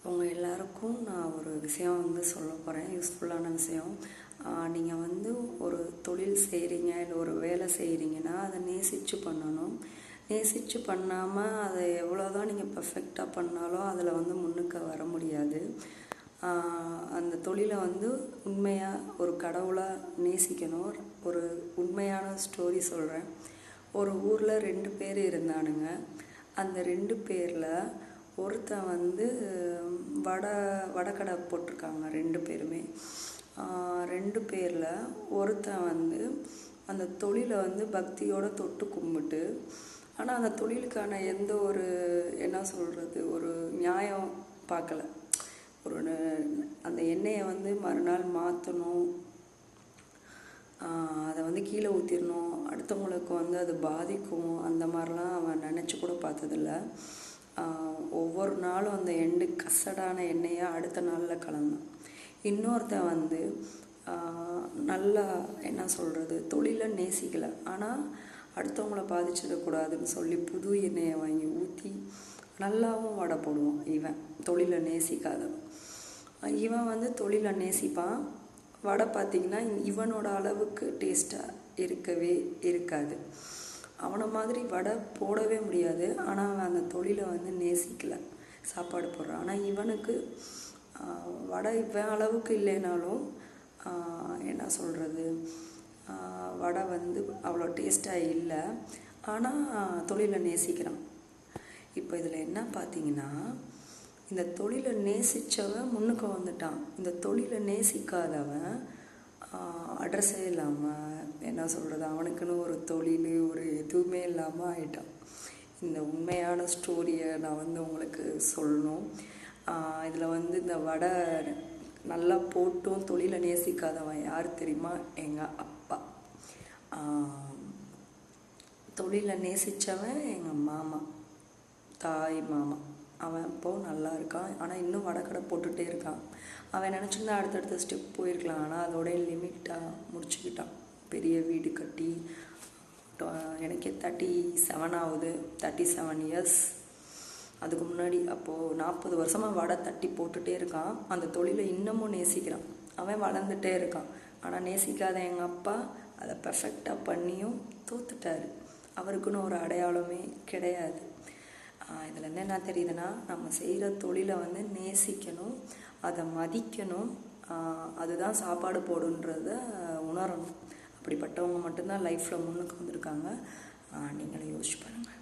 உங்கள் எல்லாருக்கும் நான் ஒரு விஷயம் சொல்ல போகிறேன், யூஸ்ஃபுல்லான விஷயம். நீங்கள் ஒரு தொழில் செய்கிறீங்க, இல்லை ஒரு வேலை செய்கிறீங்கன்னா அதை நேசித்து பண்ணணும். நேசித்து பண்ணாமல் அதை எவ்வளோதான் நீங்கள் பர்ஃபெக்டாக பண்ணாலும் அதில் முன்னுக்கு வர முடியாது. அந்த தொழிலை உண்மையாக ஒரு கடவுளாக நேசிக்கணும். ஒரு உண்மையான ஸ்டோரி சொல்கிறேன். ஒரு ஊரில் 2 பேர் இருந்தானுங்க. அந்த 2 பேரில் ஒருத்தன் வடக்கடை போட்டிருக்காங்க 2 பேருமே. 2 பேரில் ஒருத்தன் அந்த தொழிலை பக்தியோடு தொட்டு கும்பிட்டு, ஆனால் அந்த தொழிலுக்கான எந்த ஒரு ஒரு நியாயம் பார்க்கல. அந்த எண்ணெயை மறுநாள் மாற்றணும், அதை கீழே ஊற்றிடணும், அடுத்தவங்களுக்கு அது பாதிக்கும், அந்த மாதிரிலாம் அவன் நினச்சி கூட பார்த்ததில்ல. ஒவ்வொரு நாளும் அந்த கசடான எண்ணெயை அடுத்த நாளில் கலந்தான். இன்னொருத்தன் நல்லா தொழிலை நேசிக்கலை, ஆனால் அடுத்தவங்கள பாதிச்சிடக்கூடாதுன்னு சொல்லி புது எண்ணெயை வாங்கி ஊற்றி நல்லாவும் வடை போடுவான். இவன் தொழிலை நேசிக்காதவன். இவன் தொழிலை நேசிப்பான். வடை பார்த்திங்கன்னா இவனோட அளவுக்கு டேஸ்ட்டாக இருக்கவே இருக்காது. அவனை மாதிரி வடை போடவே முடியாது, ஆனால் அவன் அந்த தொழிலை நேசிக்கலை, சாப்பாடு போடுறான். ஆனால் இவனுக்கு வடை இவன் அளவுக்கு இல்லைனாலும் வடை அவ்வளோ டேஸ்ட்டாக இல்லை, ஆனால் தொழிலை நேசிக்கிறான். இப்போ இதில் என்ன பார்த்தீங்கன்னா, இந்த தொழிலை நேசித்தவன் முன்னுக்கு வந்துட்டான். இந்த தொழிலை நேசிக்காதவன் அட்ரஸே இல்லாமல் அவனுக்குன்னு ஒரு தொழில் ஒரு எதுவுமே இல்லாமல் ஆயிட்டான். இந்த உண்மையான ஸ்டோரியை நான் உங்களுக்கு சொல்லணும். இதில் இந்த வடை நல்லா போட்டும் தொழிலை நேசிக்காதவன் யார் தெரியுமா? எங்கள் அப்பா. தொழிலை நேசித்தவன் எங்கள் மாமா, தாய் மாமா. அவன் இப்போது நல்லா இருக்கான், ஆனால் இன்னும் வடக்கடை போட்டுகிட்டே இருக்கான். அவன் நினச்சிருந்தா அடுத்தடுத்த ஸ்டெப் போயிருக்கலாம், ஆனால் அதோட லிமிட்டாக முடிச்சுக்கிட்டான். பெரிய வீடு கட்டி எனக்கே 37 ஆகுது, 37 இயர்ஸ். அதுக்கு முன்னாடி அப்போது 40 வருஷமாக வடை தட்டி போட்டுகிட்டே இருக்கான். அந்த தொழிலை இன்னமும் நேசிக்கிறான். அவன் வளர்ந்துட்டே இருக்கான். ஆனால் நேசிக்காத எங்கள் அப்பா அதை பர்ஃபெக்டாக பண்ணியும் தோத்துட்டார். அவருக்குன்னு ஒரு அடையாளமே கிடையாது. இதில் என்ன தெரியுதுன்னா, நம்ம செய்கிற தொழிலை நேசிக்கணும், அதை மதிக்கணும். அதுதான் சாப்பாடு போடுன்றத உணரணும். அப்படிப்பட்டவங்க மட்டும்தான் லைஃப்பில் முன்னுக்கு வந்திருக்காங்க. நீங்களும் யோசிச்சு பாருங்கள்.